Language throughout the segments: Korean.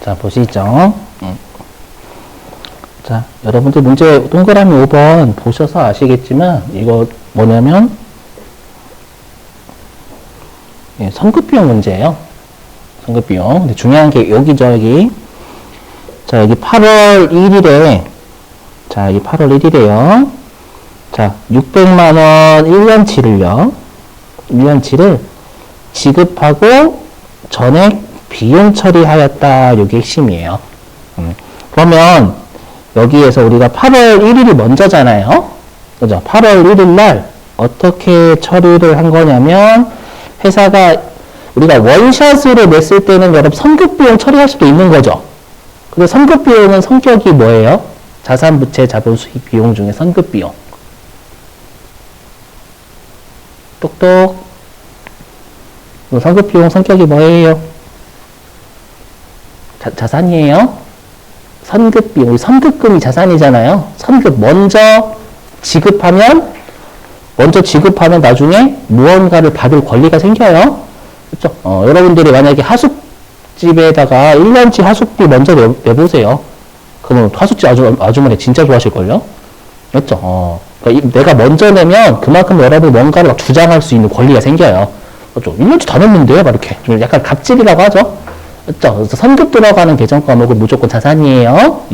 자, 보시죠. 자, 여러분들 문제 동그라미 5번 보셔서 아시겠지만, 이거 뭐냐면, 예, 선급비용 문제예요. 선급비용. 근데 중요한 게 여기죠, 여기. 자, 여기 8월 1일에, 자, 여기 8월 1일에요. 자, 600만원 1년치를요. 1년치를 지급하고 전액 비용 처리하였다. 이게 핵심이에요. 그러면 여기에서 우리가 8월 1일이 먼저잖아요. 그죠? 8월 1일 날 어떻게 처리를 한 거냐면 회사가 우리가 원샷으로 냈을 때는 여러분 선급비용 처리할 수도 있는 거죠. 근데 선급비용은 성격이 뭐예요? 자산부채 자본수익 비용 중에 선급비용. 똑똑. 선급비용 성격이 뭐예요? 자산이에요? 선급비용. 선급금이 자산이잖아요. 선급. 먼저 지급하면 나중에 무언가를 받을 권리가 생겨요. 그렇죠? 여러분들이 만약에 하숙집에다가 1년치 하숙비 먼저 내보세요. 그러면 하숙집 아주머니 진짜 좋아하실걸요? 그렇죠? 그러니까 내가 먼저 내면 그만큼 여러분 뭔가를 주장할 수 있는 권리가 생겨요. 그렇죠? 1년치 다 냈는데요? 막 이렇게. 좀 약간 갑질이라고 하죠? 그렇죠? 그래서 선급 들어가는 계정 과목은 무조건 자산이에요.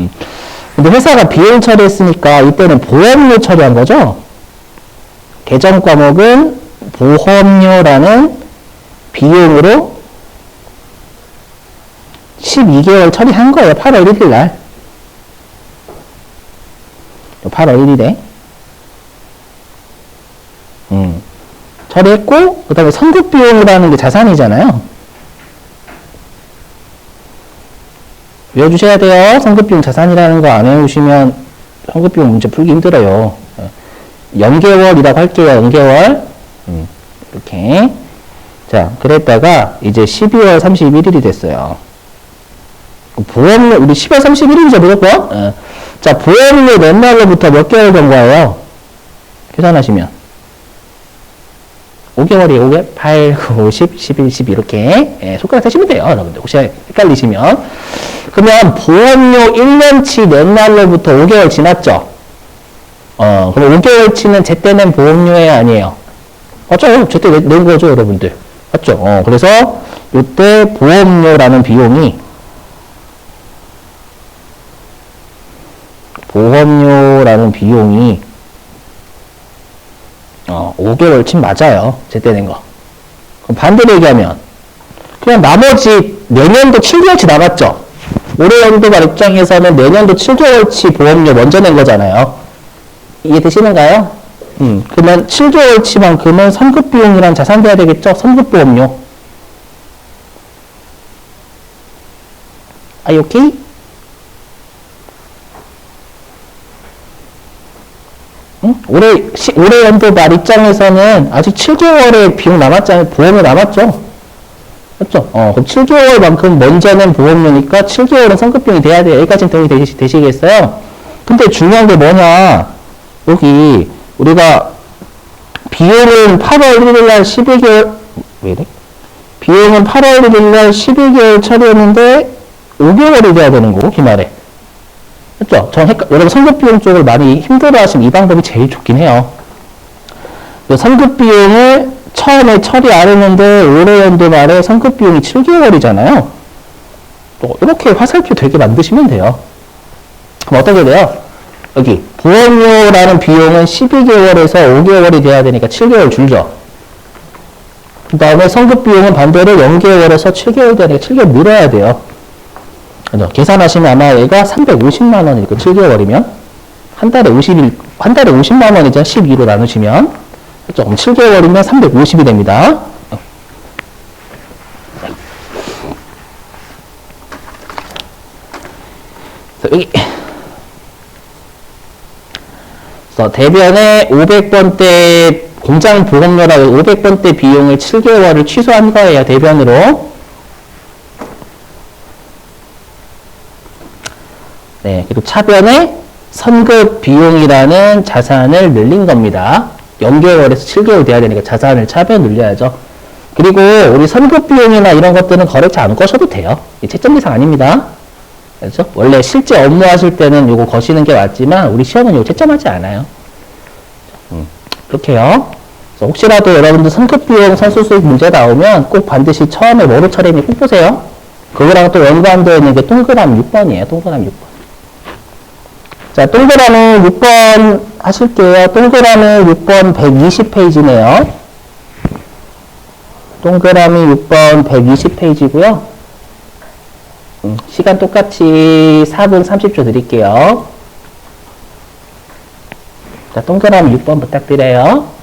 근데 회사가 비용 처리했으니까 이때는 보험료 처리한 거죠? 계정 과목은 보험료라는 비용으로 12개월 처리한 거예요. 8월 1일 날. 8월 1일에. 처리했고, 그 다음에 선급비용이라는 게 자산이잖아요. 외워주셔야 돼요. 선급비용 자산이라는 거 안 외우시면 선급비용 문제 풀기 힘들어요. 연계월이라고 할게요. 연계월. 이렇게. 자, 그랬다가 이제 12월 31일이 됐어요. 보험료, 우리 10월 31일이죠, 무조건? 자, 보험료 몇 날로부터 몇 개월 경과예요? 계산하시면. 5개월이에요. 5개월? 8, 9, 10, 11, 12 이렇게. 손가락 하시면 돼요. 여러분들. 혹시 헷갈리시면. 그러면 보험료 1년치 낸 날로부터 5개월 지났죠? 그럼 5개월치는 제때 낸 보험료에 아니에요? 맞죠? 제때 낸 거죠, 여러분들. 맞죠? 그래서 이때 보험료라는 비용이 5개월치 맞아요. 제때 낸 거. 그럼 반대로 얘기하면 그냥 나머지 내년도 7개월치 남았죠? 올해 연도말 입장에서는 내년도 7개월치 보험료 먼저 낸 거잖아요. 이해되시는가요? 그러면 7개월치만큼은 선급비용이랑 자산돼야 되겠죠? 선급보험료. Are you okay? 올해 연도 말 입장에서는 아직 7개월의 비용 남았잖아요. 보험료 남았죠? 맞죠? 그럼 7개월만큼 먼저 낸 보험료니까 7개월은 선급비용이 돼야 돼요. 여기까지는 동의 되시겠어요? 근데 중요한 게 뭐냐? 여기, 우리가, 비용은 8월 1일 날 12개월, 왜 이래? 비용은 8월 1일 날 12개월 처리했는데, 5개월이 돼야 되는 거고, 기말에. 그죠? 여러분 선급비용 쪽을 많이 힘들어 하시면 이 방법이 제일 좋긴 해요. 선급비용을 처음에 처리 안 했는데 올해 연도 말에 선급비용이 7개월이잖아요. 또 이렇게 화살표 되게 만드시면 돼요. 그럼 어떻게 돼요? 여기 보험료라는 비용은 12개월에서 5개월이 돼야 되니까 7개월 줄죠. 그 다음에 선급비용은 반대로 0개월에서 7개월 되니까 7개월 늘어야 돼요. 계산하시면 아마 얘가 350만 원이니까 7개월이면 한 달에 50만 원이죠. 12로 나누시면. 그렇죠? 그럼 7개월이면 350이 됩니다. 여기. 그래서 대변에 500번대 공장 보험료라고 500번대 비용을 7개월을 취소한 거예요. 대변으로. 네, 그리고 차변에 선급 비용이라는 자산을 늘린 겁니다. 0개월에서 7개월 돼야 되니까 자산을 차변 늘려야죠. 그리고 우리 선급 비용이나 이런 것들은 거래처 안 꺼셔도 돼요. 채점 대상 아닙니다. 그렇죠? 원래 실제 업무 하실 때는 요거 거시는 게 맞지만 우리 시험은 이거 채점하지 않아요. 그렇게요. 그래서 혹시라도 여러분들 선급비용 산수수익 문제 나오면 꼭 반드시 처음에 뭐로 처리했니 꼭 보세요. 그거랑 또 연관되어 있는 게 동그라미 6번이에요. 동그라미 6번. 자, 동그라미 6번 하실게요. 동그라미 6번 120페이지네요. 동그라미 6번 120페이지고요. 시간 똑같이 4분 30초 드릴게요. 자, 동그라미 6번 부탁드려요.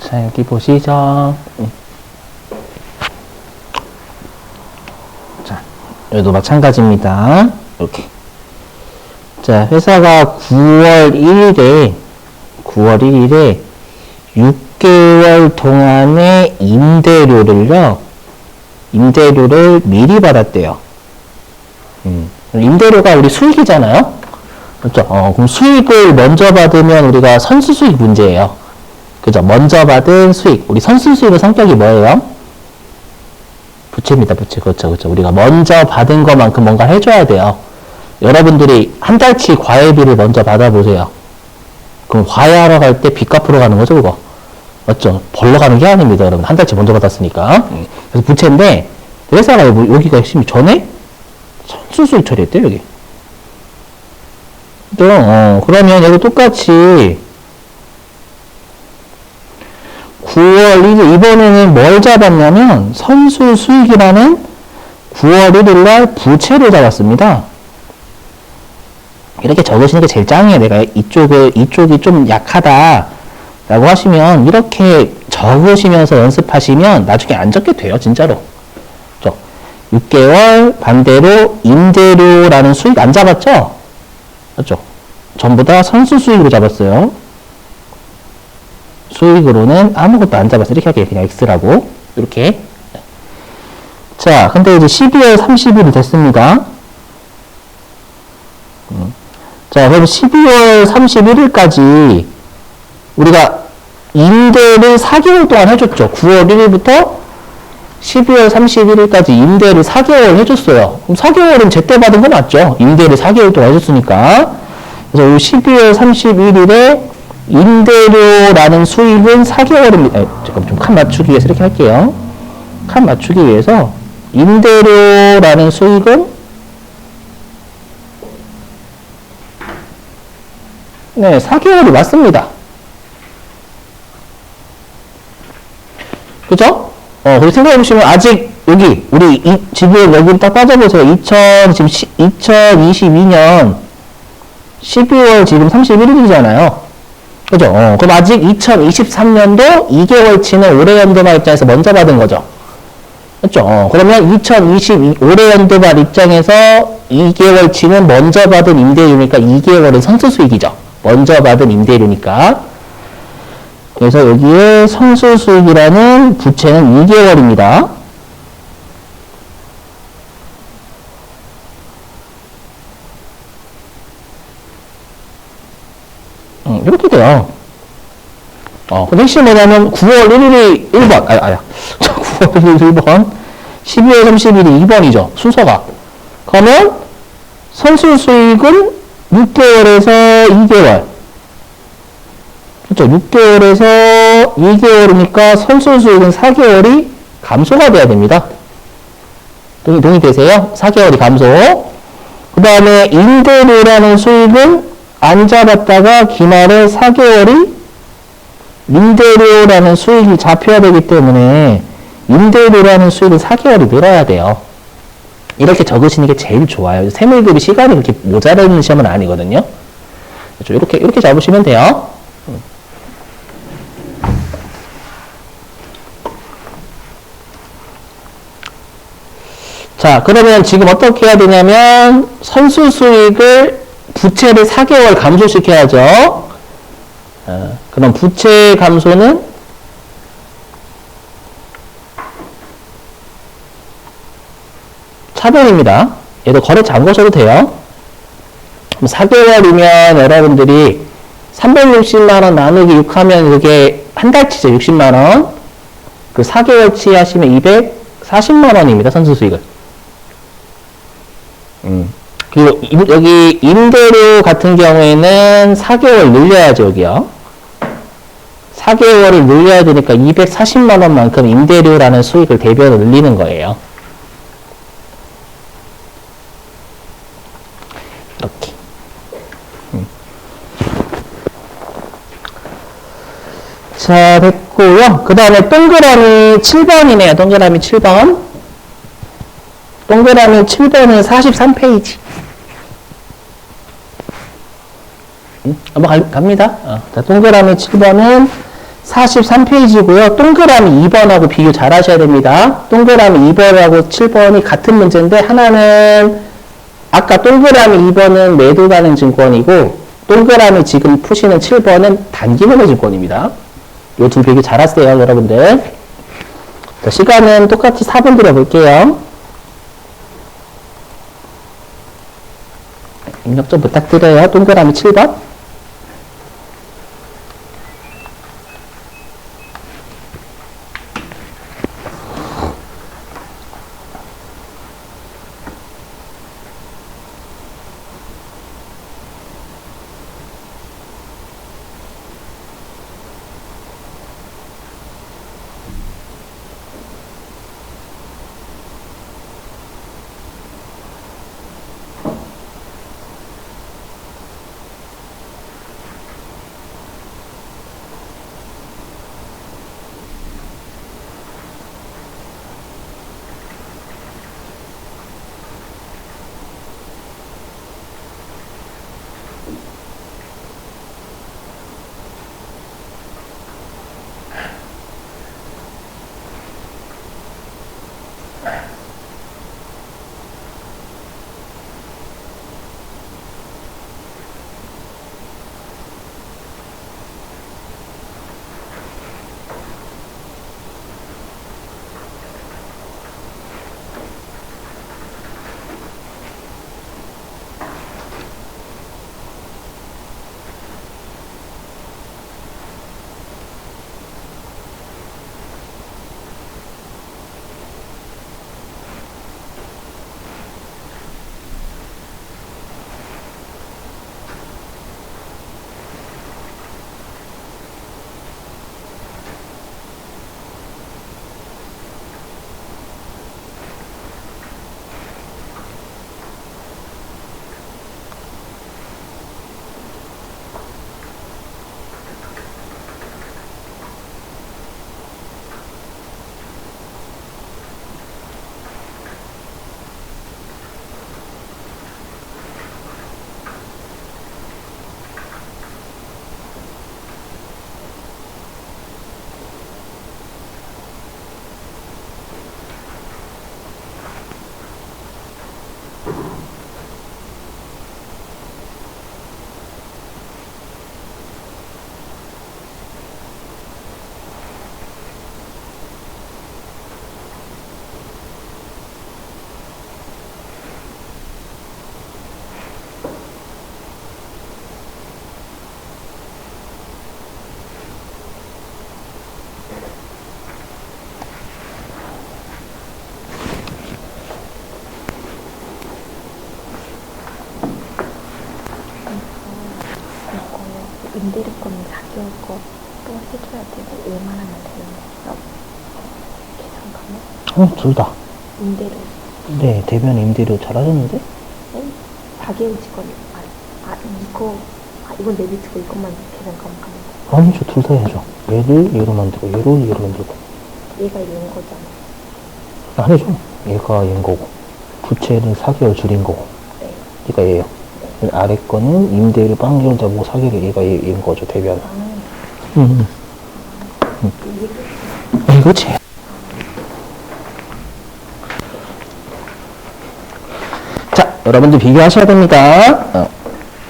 자, 여기 보시죠. 자, 여기도 마찬가지입니다. 이렇게. 자, 회사가 9월 1일에 6개월 동안의 임대료를 미리 받았대요. 임대료가 우리 수익이잖아요? 그렇죠? 그럼 수익을 먼저 받으면 우리가 선수수익 문제예요. 그죠? 먼저 받은 수익. 우리 선수수익의 성격이 뭐예요? 부채입니다, 부채. 그렇죠, 그렇죠. 우리가 먼저 받은 것만큼 뭔가 해줘야 돼요. 여러분들이 한 달치 과외비를 먼저 받아보세요. 그럼 과외하러 갈 때 빚 갚으러 가는 거죠, 그거? 맞죠? 벌러 가는 게 아닙니다, 여러분. 한 달치 먼저 받았으니까. 그래서 부채인데, 회사가 여기가 핵심이 전에 선수수익 처리했대요, 여기. 그러면 여기 똑같이 9월 1일, 이번에는 뭘 잡았냐면, 선수수익이라는 9월 1일 날 부채를 잡았습니다. 이렇게 적으시는 게 제일 짱이에요. 내가 이쪽이 좀 약하다. 라고 하시면, 이렇게 적으시면서 연습하시면 나중에 안 적게 돼요, 진짜로. 6개월 반대로 임대료라는 수익 안 잡았죠? 맞죠? 전부 다 선수 수익으로 잡았어요. 수익으로는 아무것도 안 잡았어요. 이렇게 할게요. 그냥 X라고. 이렇게. 자, 근데 이제 12월 30일이 됐습니다. 자, 그럼 12월 31일까지 우리가 임대를 4개월 동안 해줬죠. 9월 1일부터 12월 31일까지 임대를 4개월 해줬어요. 그럼 4개월은 제때 받은 거 맞죠? 임대를 4개월 동안 해줬으니까. 그래서 12월 31일에 임대료라는 수익은 4개월입니다. 잠깐 좀 칸 맞추기 위해서 이렇게 할게요. 칸 맞추기 위해서 임대료라는 수익은 네, 4개월이 맞습니다. 그죠? 그리고 생각해보시면, 아직, 여기, 우리, 지금 여기 딱 따져보세요. 2022년 12월 지금 31일이잖아요. 그죠? 그럼 아직 2023년도 2개월치는 올해 연도말 입장에서 먼저 받은 거죠. 그렇죠? 그러면 2022 올해 연도말 입장에서 2개월치는 먼저 받은 임대료니까 2개월은 선수수익이죠. 먼저 받은 임대료니까. 그래서 여기에 선수수익이라는 부채는 2개월입니다. 이렇게 돼요. 근데 핵심이 뭐냐면 9월 1일이 1번, 9월 1일 1번, 12월 30일이 2번이죠. 순서가. 그러면 선수수익은 6개월에서 2개월. 그렇죠. 6개월에서 2개월이니까 선수수익은 4개월이 감소가 돼야 됩니다. 동의되세요? 4개월이 감소. 그 다음에 임대료라는 수익은 안 잡았다가 기말에 4개월이 임대료라는 수익이 잡혀야 되기 때문에 임대료라는 수익은 4개월이 늘어야 돼요. 이렇게 적으시는 게 제일 좋아요. 세무일급이 시간이 그렇게 모자라는 시험은 아니거든요. 그렇죠. 이렇게 잡으시면 돼요. 자, 그러면 지금 어떻게 해야 되냐면 선수 수익을 부채를 4개월 감소시켜야죠. 그럼 부채 감소는 차변입니다. 얘도 거래 잠그셔도 돼요. 그럼 4개월이면 여러분들이 360만원 나누기 6 하면 그게 한 달치죠. 60만원. 그 4개월치 하시면 240만원입니다. 선수 수익을. 그리고 여기 임대료 같은 경우에는 4개월 늘려야죠. 여기요. 4개월을 늘려야 되니까 240만원만큼 임대료라는 수익을 대변을 늘리는 거예요. 이렇게. 자, 됐고요. 그 다음에 동그라미 7번이네요. 동그라미 7번. 동그라미 7번은 43페이지. 한번 갑니다. 자, 동그라미 7번은 43페이지고요. 동그라미 2번하고 비교 잘 하셔야 됩니다. 동그라미 2번하고 7번이 같은 문제인데 하나는 아까 동그라미 2번은 매도 가능 증권이고 동그라미 지금 푸시는 7번은 단기 매매 증권입니다. 요 둘 비교 잘 하세요, 여러분들. 자, 시간은 똑같이 4분 드려볼게요. 입력 좀 부탁드려요. 동그라미 7번. 임대료권 4개월 거 또 해줘야 되고 얼마나 되는 계산 가면? 둘 다. 임대료. 네, 대변 임대료 잘하셨는데? 네? 4개월 직권. 이건 내비치고 이것만 계산 가면 아니죠, 둘 다 해야죠. 얘를 얘로 만들고, 얘로 얘로 만들고. 얘가 얘인 거잖아. 아니죠. 얘가 얘인 거고. 부채는 4개월 줄인 거고. 네. 얘가 얘예요. 네. 아래 거는 임대료 빵개월 잡고 4개월 얘가 얘인 거죠, 대변. 그렇지. 자, 여러분들 비교하셔야 됩니다.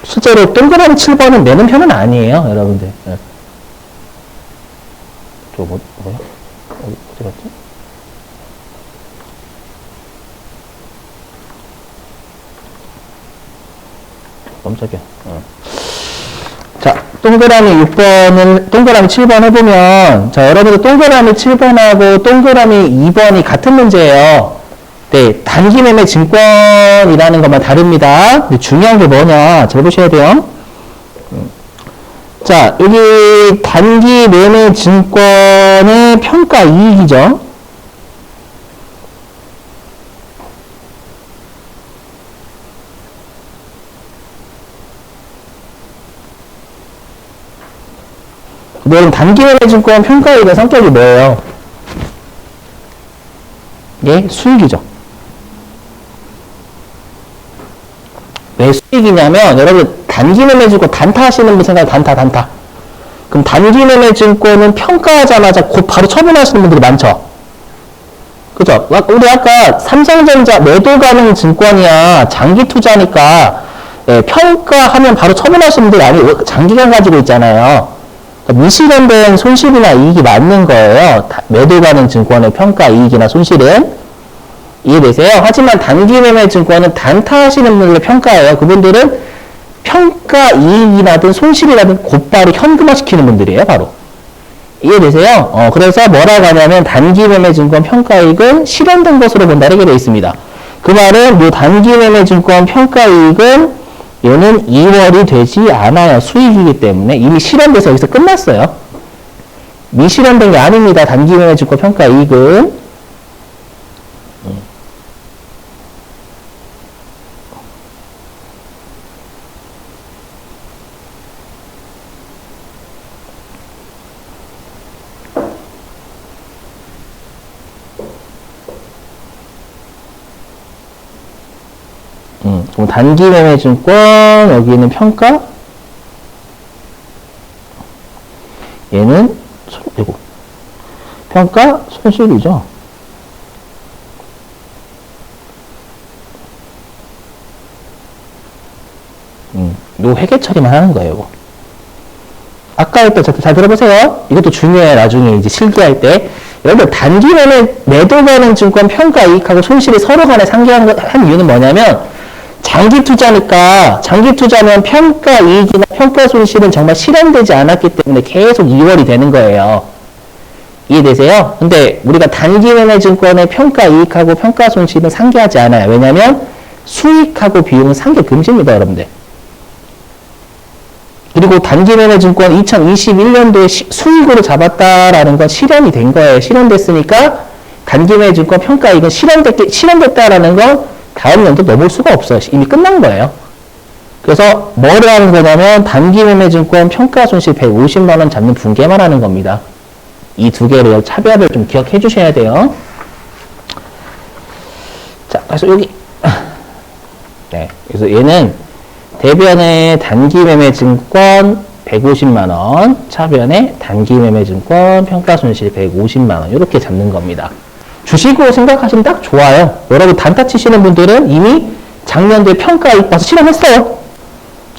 실제로 동그라미 7번은 내는 편은 아니에요, 여러분들. 뭐야? 어디 갔지? 깜짝이야. 자, 동그라미 6번을, 동그라미 7번 해보면, 자, 여러분들 동그라미 7번하고 동그라미 2번이 같은 문제예요. 네, 단기 매매 증권이라는 것만 다릅니다. 근데 중요한 게 뭐냐, 잘 보셔야 돼요. 자, 여기 단기 매매 증권의 평가 이익이죠. 그럼 단기 매매 증권 평가 이익의 성격이 뭐예요? 예, 수익이죠. 왜 수익이냐면, 여러분, 단기 매매 증권 단타 하시는 분 생각해, 단타. 그럼 단기매매증권은 평가하자마자 곧 바로 처분하시는 분들이 많죠. 그죠? 우리 아까 삼성전자 매도 가능 증권이야 장기 투자니까 예, 평가하면 바로 처분하시는 분들이 아니고 장기간 가지고 있잖아요. 그러니까 미실현된 손실이나 이익이 맞는 거예요. 매도 가능 증권의 평가 이익이나 손실은. 이해되세요? 하지만 단기매매 증권은 단타하시는 분들의 평가예요. 그분들은 평가 이익이라든 손실이라든 곧바로 현금화시키는 분들이에요. 바로. 이해되세요? 그래서 뭐라고 하냐면 단기매매 증권 평가이익은 실현된 것으로 본다 이렇게 되어 있습니다. 그 말은 이 단기매매 증권 평가이익은 얘는 2월이 되지 않아요. 수익이기 때문에 이미 실현돼서 여기서 끝났어요. 미실현된 게 아닙니다. 단기매매 증권 평가이익은. 그럼 단기매매증권 여기는 평가 얘는 이거 평가 손실이죠. 요 회계 처리만 하는 거예요. 이거. 아까 했던 잘 들어보세요. 이것도 중요해. 나중에 이제 실기할 때 여러분 단기매매 가능 증권 평가 이익하고 손실이 서로 간에 상기한 이유는 뭐냐면 장기 투자니까 장기 투자면 평가 이익이나 평가 손실은 정말 실현되지 않았기 때문에 계속 2월이 되는 거예요. 이해되세요? 근데 우리가 단기 매매 증권의 평가 이익하고 평가 손실은 상기하지 않아요. 왜냐하면 수익하고 비용은 상기 금지입니다, 여러분들. 그리고 단기 매매 증권 2021년도에 수익으로 잡았다라는 건 실현이 된 거예요. 실현됐으니까 단기 매매 증권 평가 이익은 실현됐다라는 건 다음 년도 넘을 수가 없어요. 이미 끝난 거예요. 그래서 뭐를 하는 거냐면 단기 매매 증권 평가 손실 150만 원 잡는 분개만 하는 겁니다. 이 두 개를 차별을 좀 기억해 주셔야 돼요. 자, 그래서 여기 네, 그래서 얘는 대변의 단기 매매 증권 150만 원, 차변의 단기 매매 증권 평가 손실 150만 원 이렇게 잡는 겁니다. 주식으로 생각하시면 딱 좋아요. 여러분 단타 치시는 분들은 이미 작년도에 평가 이익 봐서 실현했어요.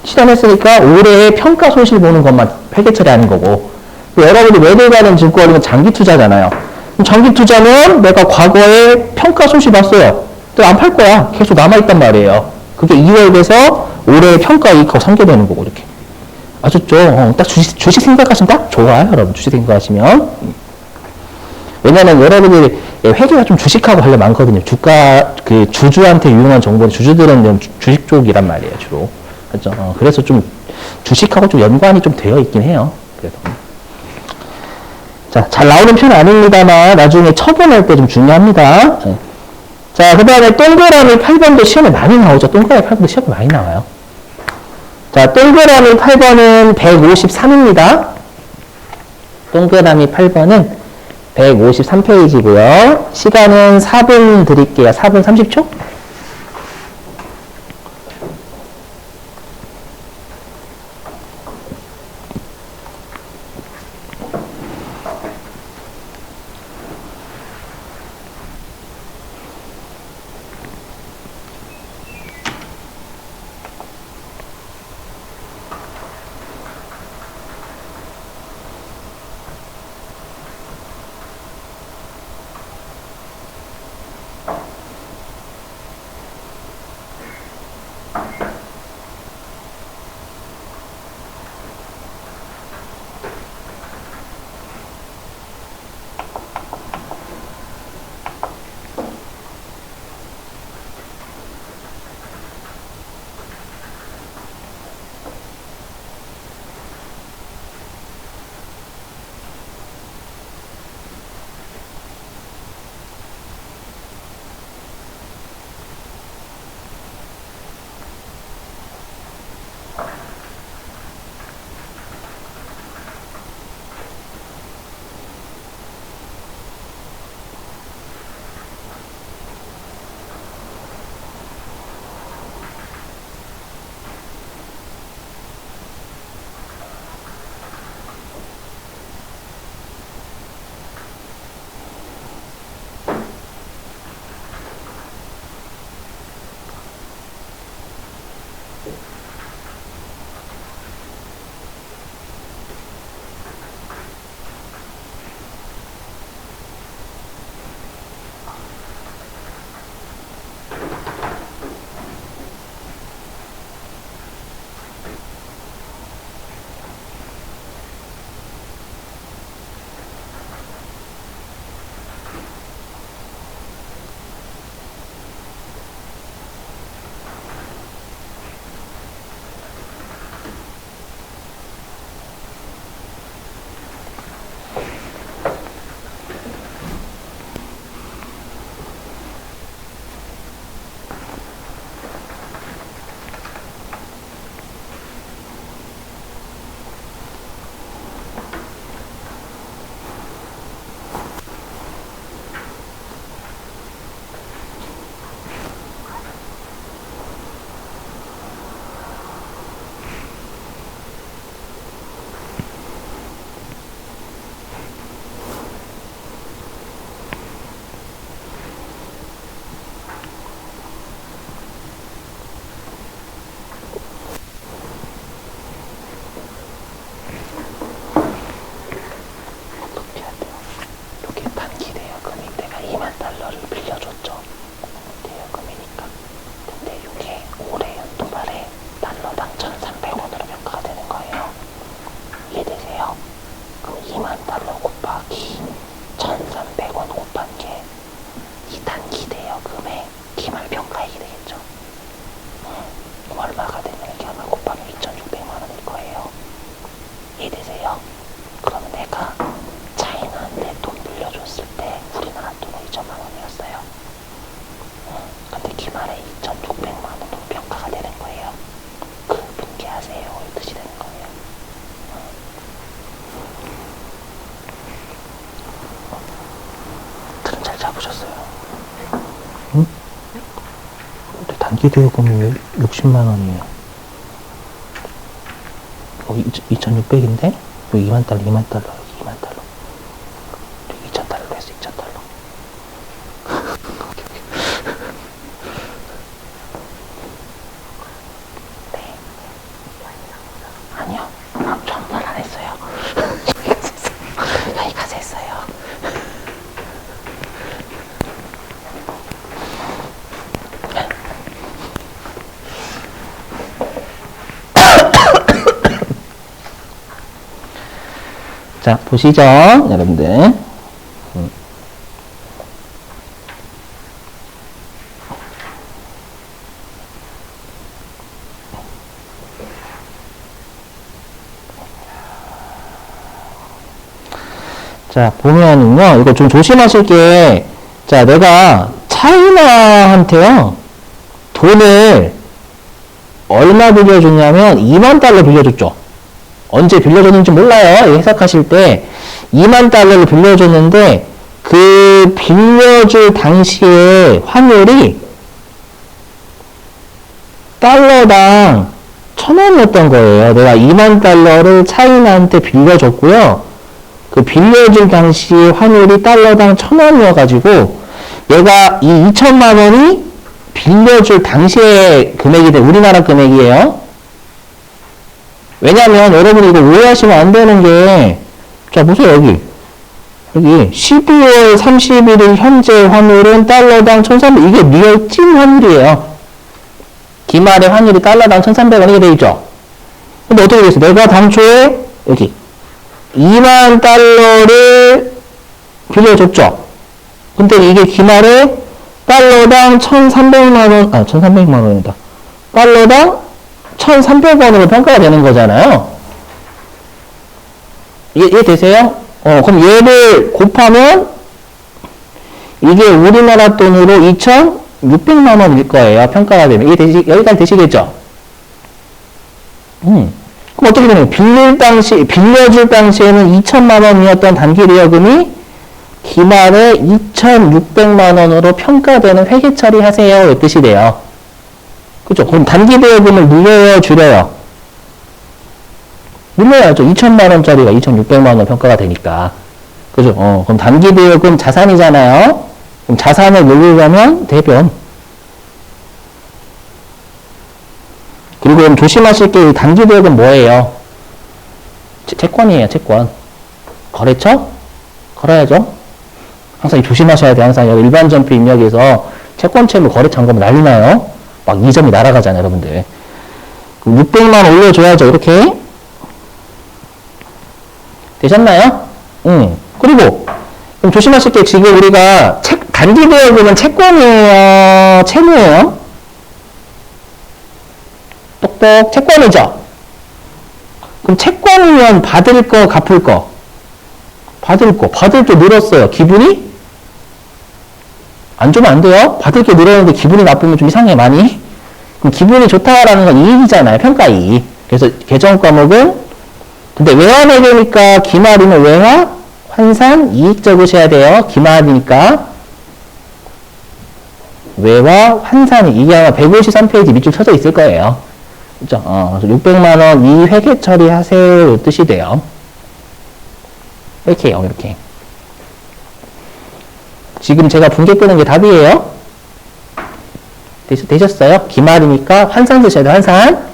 실현했으니까 올해의 평가 손실 보는 것만 회계 처리하는 거고, 여러분이 매도 가는 증권은 장기 투자잖아요. 그럼 장기 투자는 내가 과거에 평가 손실 봤어요. 또 안 팔 거야. 계속 남아있단 말이에요. 그게 2월 돼서 올해의 평가 이익하고 상계되는 거고, 이렇게. 아셨죠? 딱 주식 생각하시면 딱 좋아요, 여러분. 주식 생각하시면. 왜냐면 여러분들이 회계가 좀 주식하고 관련 많거든요. 주가, 주주한테 유용한 정보는 주주들은 좀 주식 쪽이란 말이에요, 주로. 그죠? 그래서 좀 주식하고 좀 연관이 좀 되어 있긴 해요. 그래서. 자, 잘 나오는 편은 아닙니다만, 나중에 처분할 때 좀 중요합니다. 자, 그 다음에 동그라미 8번도 시험에 많이 나오죠. 동그라미 8번도 시험에 많이 나와요. 자, 동그라미 8번은 153입니다. 동그라미 8번은 153페이지고요. 시간은 4분 드릴게요. 4분 30초? 2만 달러를 빌려줬죠. 대여금이니까. 근데 이게 올해 연도 말에 달러당 1,300원으로 평가가 되는 거예요. 이해되세요? 그럼 2만 달러 곱하기 1,300원 곱한 게 이 단기 대여금의 기말평가액이 되겠죠. 얼마가 되면 이게 아마 곱하면 2,600만 원일 거예요. 이해되세요? 그러면 내가 차이나한테 돈 빌려줬을 때 우리나라 돈은 2천만 원이었어요. 근데 기말에 2,600만 원으로 평가가 되는 거예요. 그 분개하세요. 이 뜻이 되는 거예요. 틀은 잘 잡으셨어요. 응? 근데 단기 대여금이 60만 원이에요. 2,600인데? 2만 달러, 2만 달러, 2만 달러. 2,000달러로 했어, 2,000달러. 네. 아니요. 전달 안 했어요. 여기 가서 했어요. 자, 보시죠, 여러분들. 자, 보면은요, 이거 좀 조심하실 게, 자, 내가 차이나한테요, 돈을 얼마 빌려줬냐면 2만 달러 빌려줬죠. 언제 빌려줬는지 몰라요. 해석하실 때 2만 달러를 빌려줬는데 그 빌려줄 당시에 환율이 달러당 1,000원이었던 거예요. 내가 2만 달러를 차이나한테 빌려줬고요. 그 빌려줄 당시에 환율이 달러당 1,000원이어가지고 얘가 이 2천만 원이 빌려줄 당시의 금액이 돼. 우리나라 금액이에요. 왜냐면 여러분이 이거 오해하시면 안 되는 게, 자, 보세요, 여기 12월 31일 현재 환율은 달러당 1,300, 이게 리얼 찐 환율이에요. 기말의 환율이 달러당 1,300원이 돼 있죠. 근데 어떻게 됐어? 내가 당초에 여기 2만 달러를 빌려줬죠. 근데 이게 기말에 달러당 1,300만 원, 1,300만 원이다. 달러당 1,300원으로 평가가 되는 거잖아요. 이해되세요? 그럼 얘를 곱하면 이게 우리나라 돈으로 2,600만 원일 거예요. 평가가 되면. 여기까지 되시겠죠? 그럼 어떻게 되나요? 빌려줄 당시에는 2천만 원이었던 단기 대여금이 기말에 2,600만 원으로 평가되는 회계 처리하세요. 이 뜻이 돼요. 그죠? 그럼 단기 대여금을 늘려요, 줄여요? 늘려야죠. 2천만 원짜리가 2,600만 원 평가가 되니까. 그죠? 그럼 단기 대여금 자산이잖아요. 그럼 자산을 늘리려면 대변. 그리고 그럼 조심하실 게 단기 대여금 뭐예요? 채권이에요, 채권. 거래처? 걸어야죠. 항상 조심하셔야 돼요. 항상 일반 점표 입력에서 채권채무 거래처 한 거면 난리 나요. 막 이점이 날아가잖아요, 여러분들. 그럼 600만 올려줘야죠, 이렇게. 되셨나요? 그리고, 그럼 조심하실 게 지금 우리가 단기 대여금은 채권이에요, 채무예요? 똑똑, 채권이죠? 그럼 채권이면 받을 거, 갚을 거. 받을 게 늘었어요. 기분이? 안 좋으면 안 돼요. 받을 게 늘었는데 기분이 나쁘면 좀 이상해, 많이. 그럼 기분이 좋다라는 건 이익이잖아요. 평가이익. 그래서 계정 과목은, 근데 외환에 되니까 기말이면 외화, 환산, 이익 적으셔야 돼요. 기말이니까. 외화, 환산이, 이게 아마 153페이지 밑줄 쳐져 있을 거예요. 그죠? 그래서 600만원 이 회계 처리하세요. 이 뜻이 돼요. 이렇게요, 이렇게. 지금 제가 분개 끄는 게 답이에요. 되셨어요? 기말이니까 환산 쓰셔야 돼요, 환산.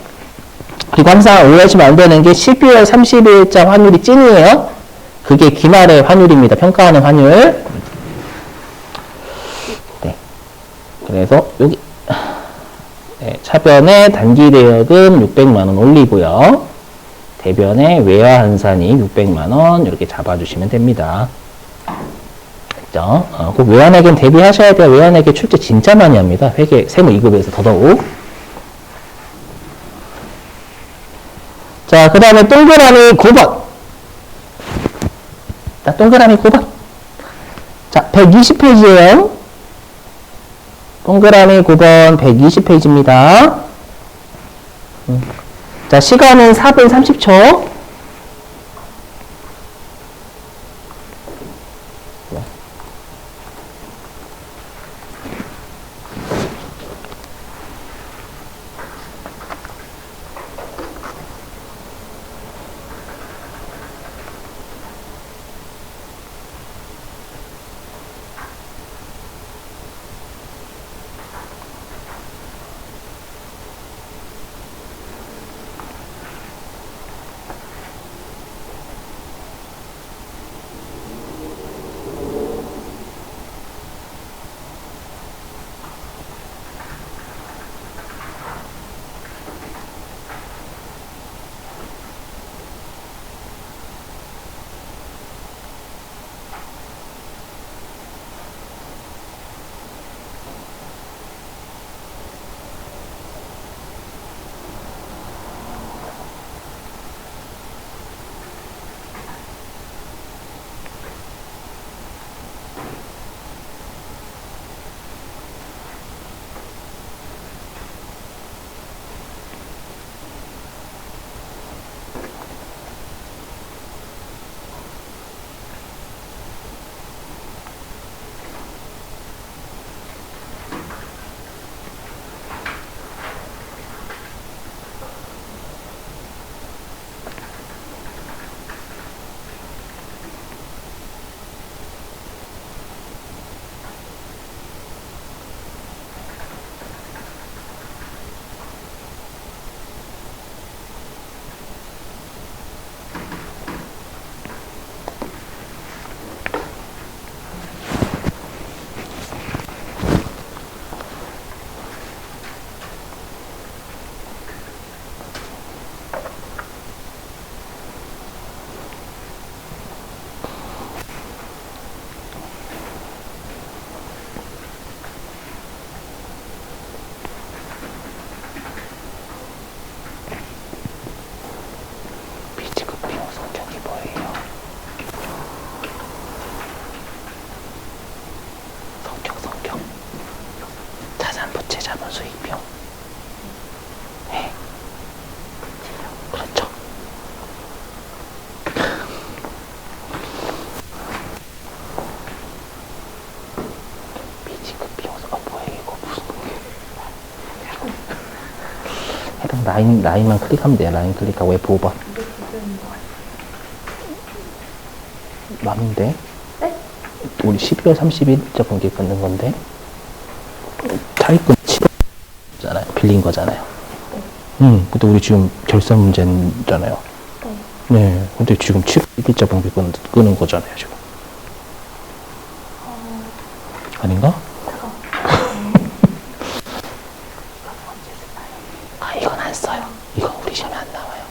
그리고 항상 오해하시면 안 되는 게 12월 30일자 환율이 찐이에요. 그게 기말의 환율입니다. 평가하는 환율. 네. 그래서 여기 네, 차변의 단기 대역은 600만 원 올리고요. 대변의 외화 환산이 600만 원 이렇게 잡아주시면 됩니다. 됐죠? 그 외환회계는 대비하셔야 돼요. 외환회계 출제 진짜 많이 합니다. 회계 세무 2급에서 더더욱. 자, 그 다음에 동그라미 9번. 자, 동그라미 9번. 자, 120페이지예요. 동그라미 9번 120페이지입니다. 자, 시간은 4분 30초. 라인만 클릭하면 돼요. 라인 클릭하고 F5번. 맘인데? 네? 우리 12월 30일자 분기 끊는 건데, 차입금 7월잖아요. 빌린 거잖아요. 근데 우리 지금 결산 문제잖아요. 네. 네. 근데 지금 7월 1일자 분기 끄는 거잖아요, 지금. 아닌가? 이건 안 써요. 이건 우리 시험에 안 나와요.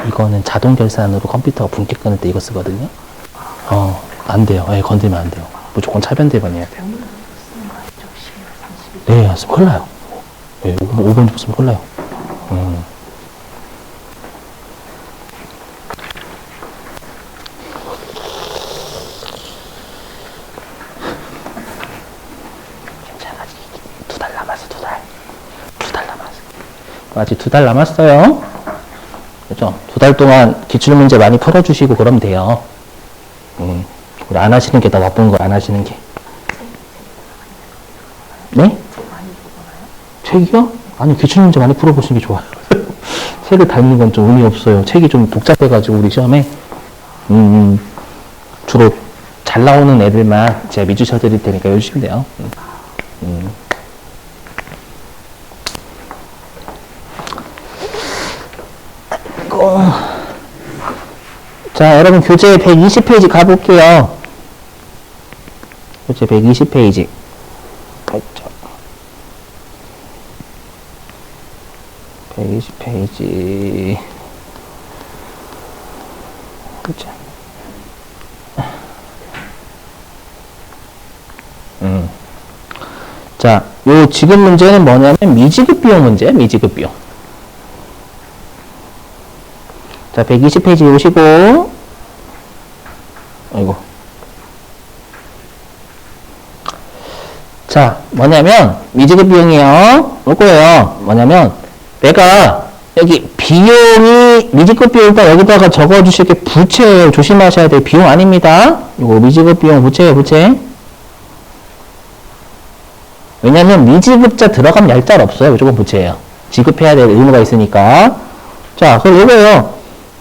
이거는 자동 결산으로 컴퓨터가 분기 끊을 때 이거 쓰거든요. 안 돼요. 건들면 안 돼요. 무조건 차변 대변해야 돼요. 네, 쓰면 큰일 나요. 네, 5번 쓰면 큰일 나요. 괜찮아. 2달 남았어, 2달 남았어. 아직 2달 남았어요. 그죠? 2달 동안 기출문제 많이 풀어주시고 그러면 돼요. 우리 안 하시는 게 더 나쁜 거, 안 하시는 게. 네? 책이요? 아니, 기출문제 많이 풀어보시는 게 좋아요. 책을 닮는 건 좀 의미 없어요. 책이 좀 복잡해가지고, 우리 시험에. 주로 잘 나오는 애들만 제가 미주 쳐드릴 테니까 해주시면 돼요. 자, 여러분 교재 120페이지 가볼게요. 교재 120페이지. 8점. 120페이지. 그죠? 자, 요 지금 문제는 뭐냐면 미지급 비용 문제예요. 미지급 비용. 자, 120페이지 오시고, 아이고. 자, 뭐냐면 미지급 비용이요. 요거예요. 뭐냐면 내가 여기 비용이 미지급 비용 일단 여기다가 적어주실 게 부채예요. 조심하셔야 돼요. 비용 아닙니다. 이거 미지급 비용 부채예요. 부채. 왜냐면 미지급자 들어가면 얄짤 없어요. 무조건 부채예요. 지급해야 될 의무가 있으니까. 자, 그럼 이거예요.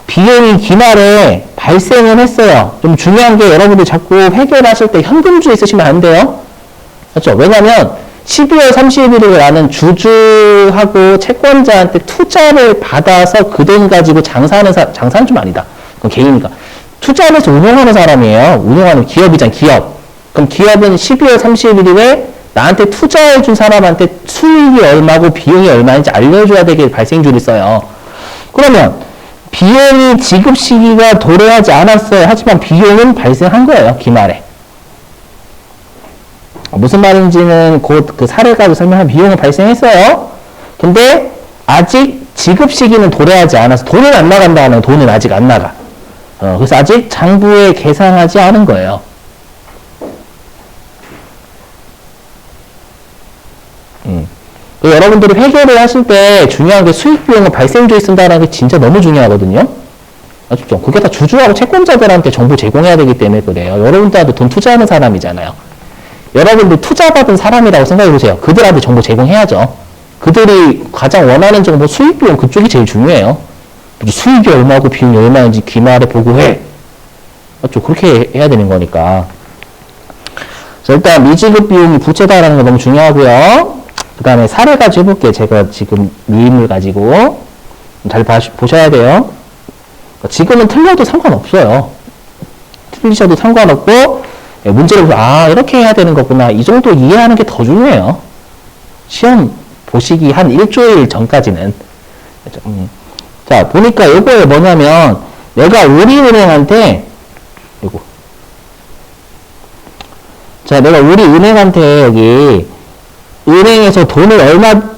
비용이 기말에 발생을 했어요. 좀 중요한 게 여러분들 자꾸 회계하실 때 현금주에 쓰시면 안 돼요. 그렇죠? 왜냐면 12월 30일에 나는 주주하고 채권자한테 투자를 받아서 그 돈 가지고 장사하는 장사는 좀 아니다. 그건 개인이니까. 투자를 해서 운영하는 사람이에요. 운영하는 기업이잖아, 기업. 그럼 기업은 12월 31일에 나한테 투자해준 사람한테 수익이 얼마고 비용이 얼마인지 알려줘야 되게 발생주를 써요. 그러면 비용이 지급 시기가 도래하지 않았어요. 하지만 비용은 발생한 거예요. 기말에. 무슨 말인지는 곧 그 사례 가지고 설명한 비용은 발생했어요. 근데 아직 지급 시기는 도래하지 않아서 돈은 안 나간다는 돈은 아직 안 나가. 그래서 아직 장부에 계상하지 않은 거예요. 여러분들이 회계를 하실 때 중요한 게 수익 비용은 발생주에 쓴다는 게 진짜 너무 중요하거든요. 아시죠? 그게 다 주주하고 채권자들한테 정보 제공해야 되기 때문에 그래요. 여러분들도 돈 투자하는 사람이잖아요. 여러분들 투자받은 사람이라고 생각해 보세요. 그들한테 정보 제공해야죠. 그들이 가장 원하는 정보 수익 비용 그쪽이 제일 중요해요. 수익이 얼마고 비용이 얼마인지 기말에 보고해. 맞죠? 그렇게 해야 되는 거니까. 자, 일단 미지급 비용이 부채다라는 거 너무 중요하고요. 그 다음에 사례 가지고 해볼게요. 제가 지금 유인물 가지고 잘 보셔야 돼요. 지금은 틀려도 상관없어요. 틀리셔도 상관없고 문제를 보면 이렇게 해야 되는 거구나. 이 정도 이해하는 게 더 중요해요. 시험 보시기 한 일주일 전까지는. 자, 보니까 요거에 뭐냐면 내가 우리은행한테 요거. 자, 내가 우리은행한테 여기 은행에서 돈을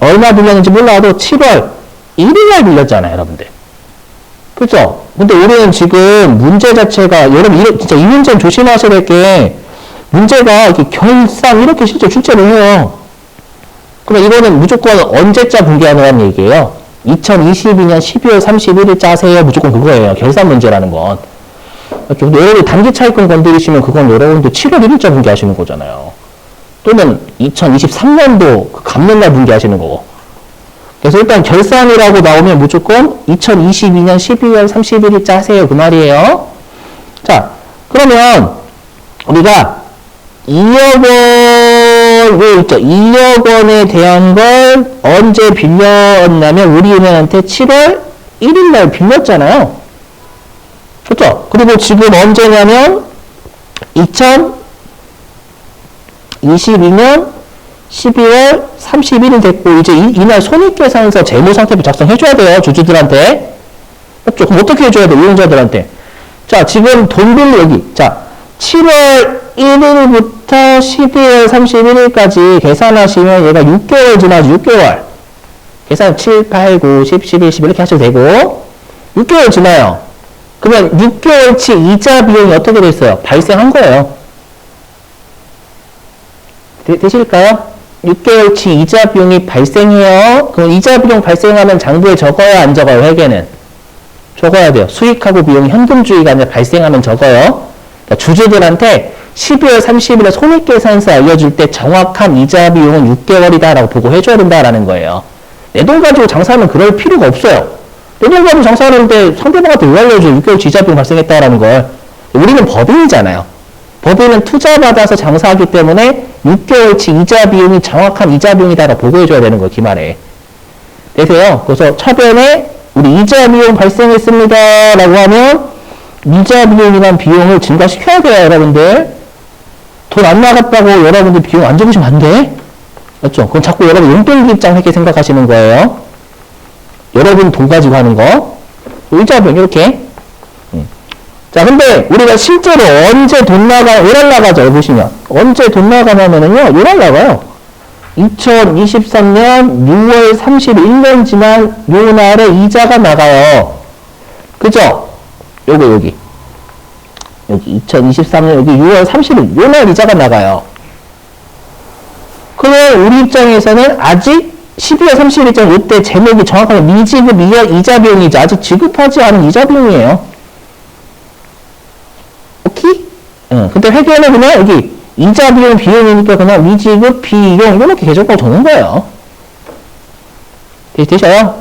얼마 빌렸는지 몰라도 7월 1일날 빌렸잖아요, 여러분들. 그죠? 근데 우리는 지금 문제 자체가, 여러분, 진짜 이 문제는 조심하셔야 될 게, 문제가 이렇게 결산 이렇게 실제 출제를 해요. 그럼 이거는 무조건 언제자 공개하는 얘기예요. 2022년 12월 31일자 하세요. 무조건 그거예요. 결산 문제라는 건. 근데 여러분 단기 차익권 건드리시면 그건 여러분들 7월 1일자 공개하시는 거잖아요. 또는 2023년도 갚는날 분기하시는 거고. 그래서 일단 결산이라고 나오면 무조건 2022년 12월 31일자 하세요. 그 말이에요. 자, 그러면 우리가 2억 원, 있죠? 2억 원에 대한 걸 언제 빌렸냐면 우리은행한테 7월 1일날 빌렸잖아요. 그렇죠? 그리고 지금 언제냐면 2022년 12월 31일 됐고, 이제 이날 손익계산서 재무상태표 작성해줘야 돼요, 주주들한테. 맞죠? 그럼 어떻게 해줘야 돼, 이용자들한테? 자, 지금 돈 빌리 여기. 자, 7월 1일부터 12월 31일까지 계산하시면 얘가 6개월 지나죠, 6개월. 계산 7, 8, 9, 10, 11, 12 이렇게 하셔도 되고, 6개월 지나요. 그러면 6개월치 이자 비용이 어떻게 돼 있어요? 발생한 거예요. 되실까요? 6개월치 이자 비용이 발생해요. 그럼 이자 비용 발생하면 장부에 적어야 안 적어요? 회계는? 적어야 돼요. 수익하고 비용이 현금주의가 아니라 발생하면 적어요. 그러니까 주주들한테 12월 30일에 손익계산서 알려줄 때 정확한 이자 비용은 6개월이다 라고 보고해줘야 된다라는 거예요. 내 돈 가지고 장사하면 그럴 필요가 없어요. 내 돈 가지고 장사하는데 상대방한테 왜 알려줘? 6개월치 이자 비용 발생했다라는 걸. 우리는 법인이잖아요. 법인은 투자받아서 장사하기 때문에 6개월치 이자 비용이 정확한 이자 비용이다라고 보고해줘야 되는 거예요, 기말에. 되세요? 그래서 차변에 우리 이자 비용 발생했습니다 라고 하면 이자 비용이란 비용을 증가시켜야 돼요, 여러분들. 돈 안 나갔다고 여러분들 비용 안 적으시면 안 돼. 맞죠? 그럼 자꾸 여러분 용돈기 입장 회계 생각하시는 거예요. 여러분 돈 가지고 하는 거. 이자비용 이렇게. 자, 근데 우리가 실제로 언제 돈 요날 나가죠? 보시면. 언제 돈 나가냐면요. 요날 나가요. 2023년 6월 31년 지난 요날에 이자가 나가요. 그죠? 여기 2023년 여기 6월 30일 요날 이자가 나가요. 그러면 우리 입장에서는 아직 12월 30일장 이때 제목이 정확하게 미지급 이자 비용이죠. 아직 지급하지 않은 이자 비용이에요. 오케이? 근데 회계는 그냥 여기 이자 비용 비용이니까 그냥 미지급 비용 이렇게 계정으로 적는 거예요. 되셔요?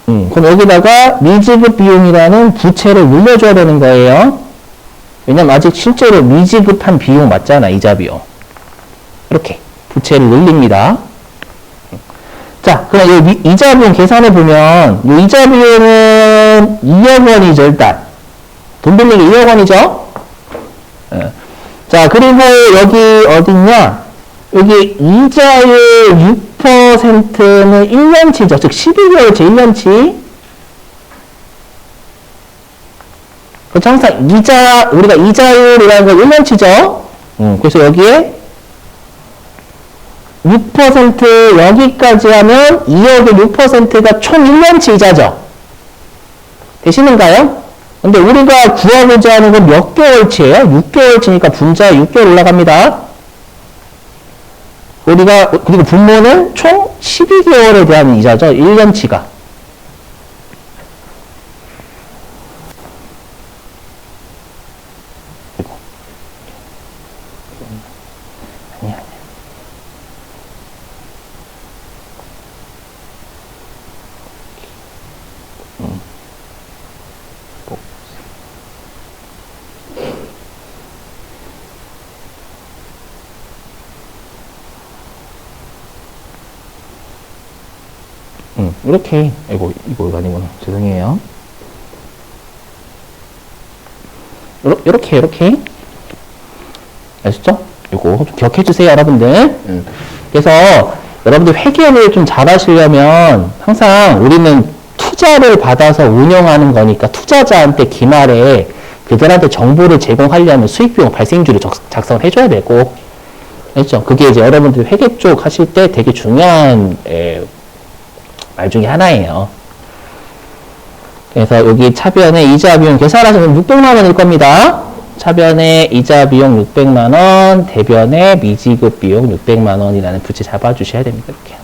그럼 여기다가 미지급 비용이라는 부채를 물려줘야 되는 거예요. 왜냐면 아직 실제로 미지급한 비용 맞잖아, 이자 비용. 이렇게 부채를 늘립니다. 자, 그럼 이 이자 비용 계산해 보면 이 이자 비용은 2억 원이죠, 일단. 돈 빌린 게 2억 원이죠? 자, 그리고 여기 어딨냐? 여기 이자율 6%는 1년치죠. 즉 12개월치 1년치. 그렇죠? 항상 우리가 이자율이라는 건 1년치죠. 그래서 여기에 6% 여기까지 하면 2억의 6%가 총 1년치 이자죠. 되시는가요? 근데 우리가 구하고자 하는 건 몇 개월치예요? 6개월치니까 분자 6개월 올라갑니다. 그리고 분모는 총 12개월에 대한 이자죠. 1년치가. 이렇게, 이거 아니구나. 죄송해요. 이렇게. 아시죠? 이거 좀 기억해 주세요, 여러분들. 그래서 여러분들 회계를 좀 잘 하시려면 항상 우리는 투자를 받아서 운영하는 거니까 투자자한테 기말에 그들한테 정보를 제공하려면 수익비용 발생주를 작성을 해줘야 되고, 알죠? 그게 이제 여러분들 회계 쪽 하실 때 되게 중요한 말 중에 하나예요. 그래서 여기 차변에 이자 비용 계산하시면 600만 원일 겁니다. 차변에 이자 비용 600만 원, 대변에 미지급 비용 600만 원이라는 부채 잡아주셔야 됩니다. 이렇게.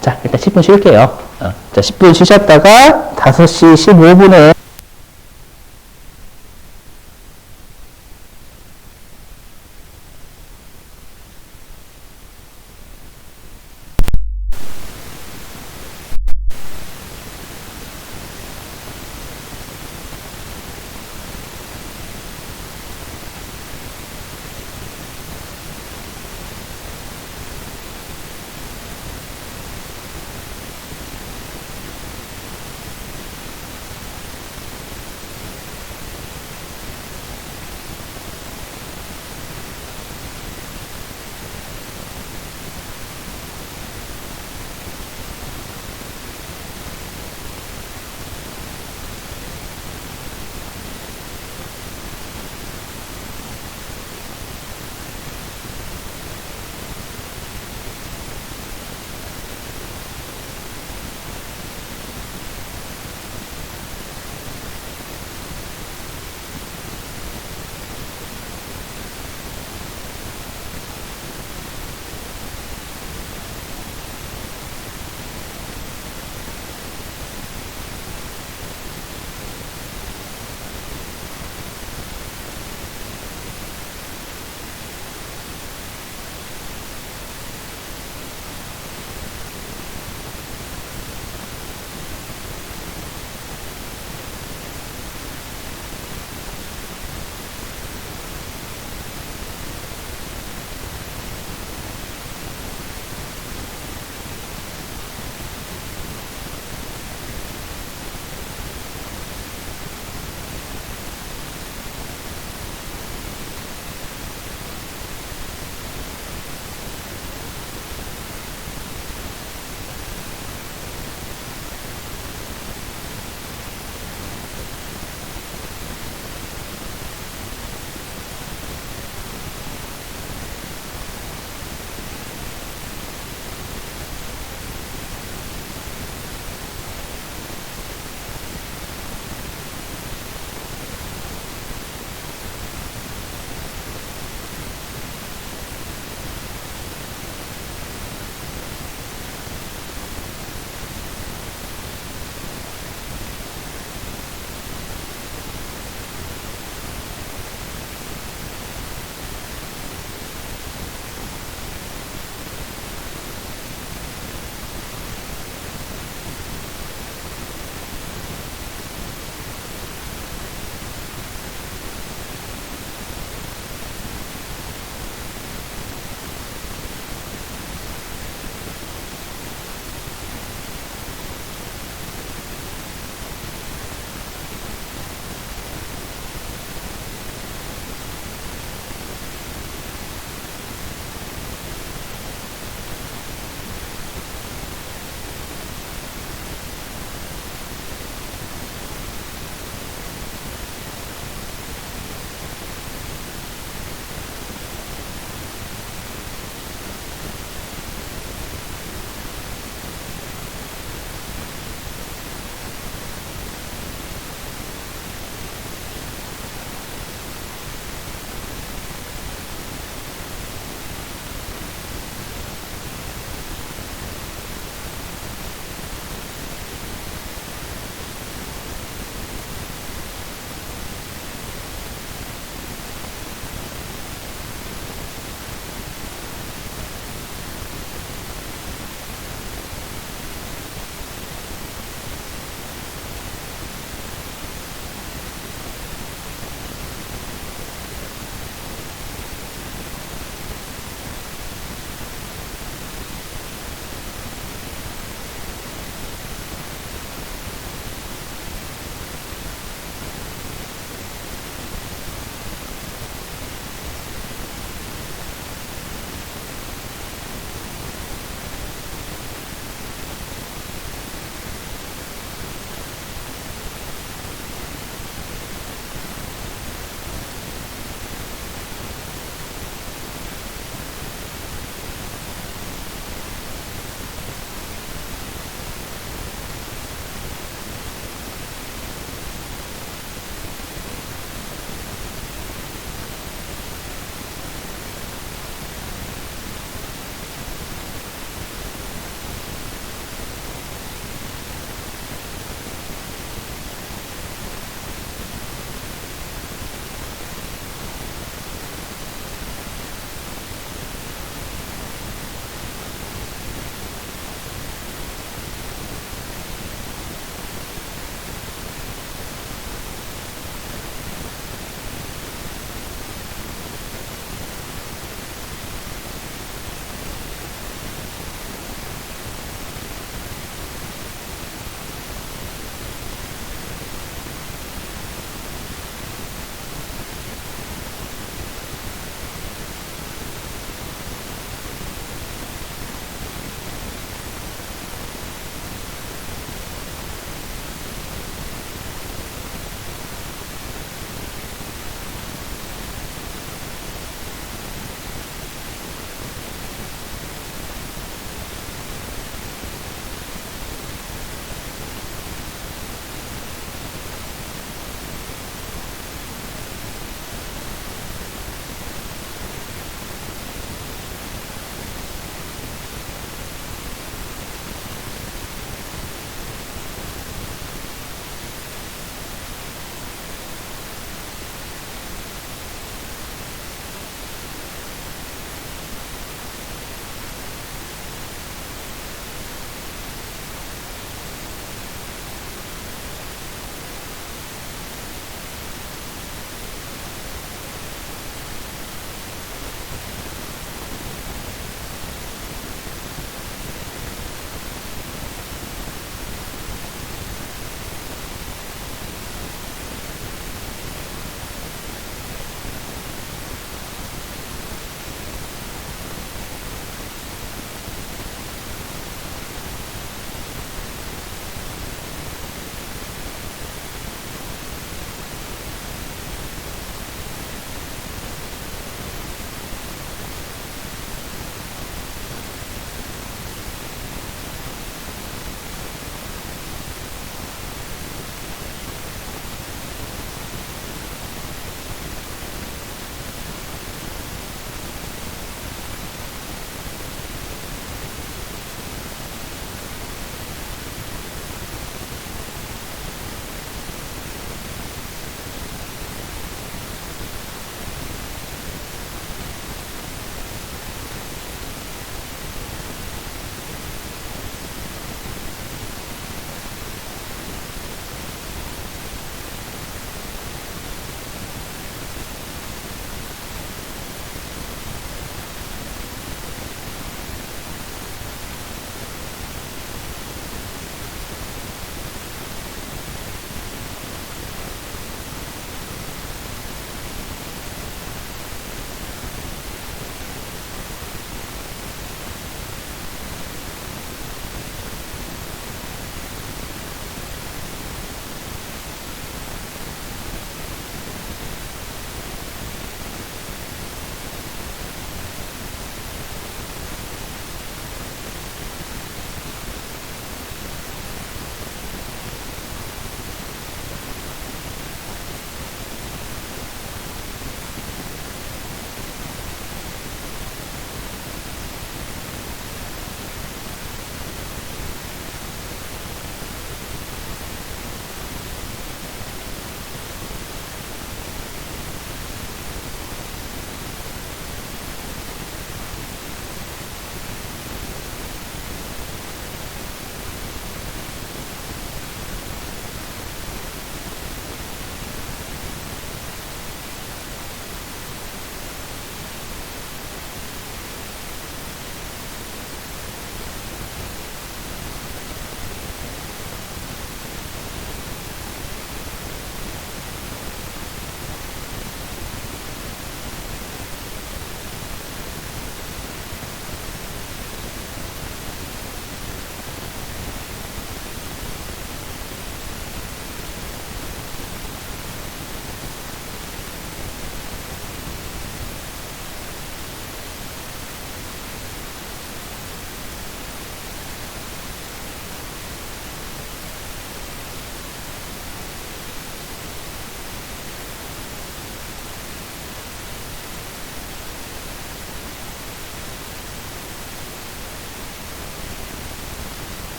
자, 일단 10분 쉴게요. 자, 10분 쉬셨다가 5시 15분에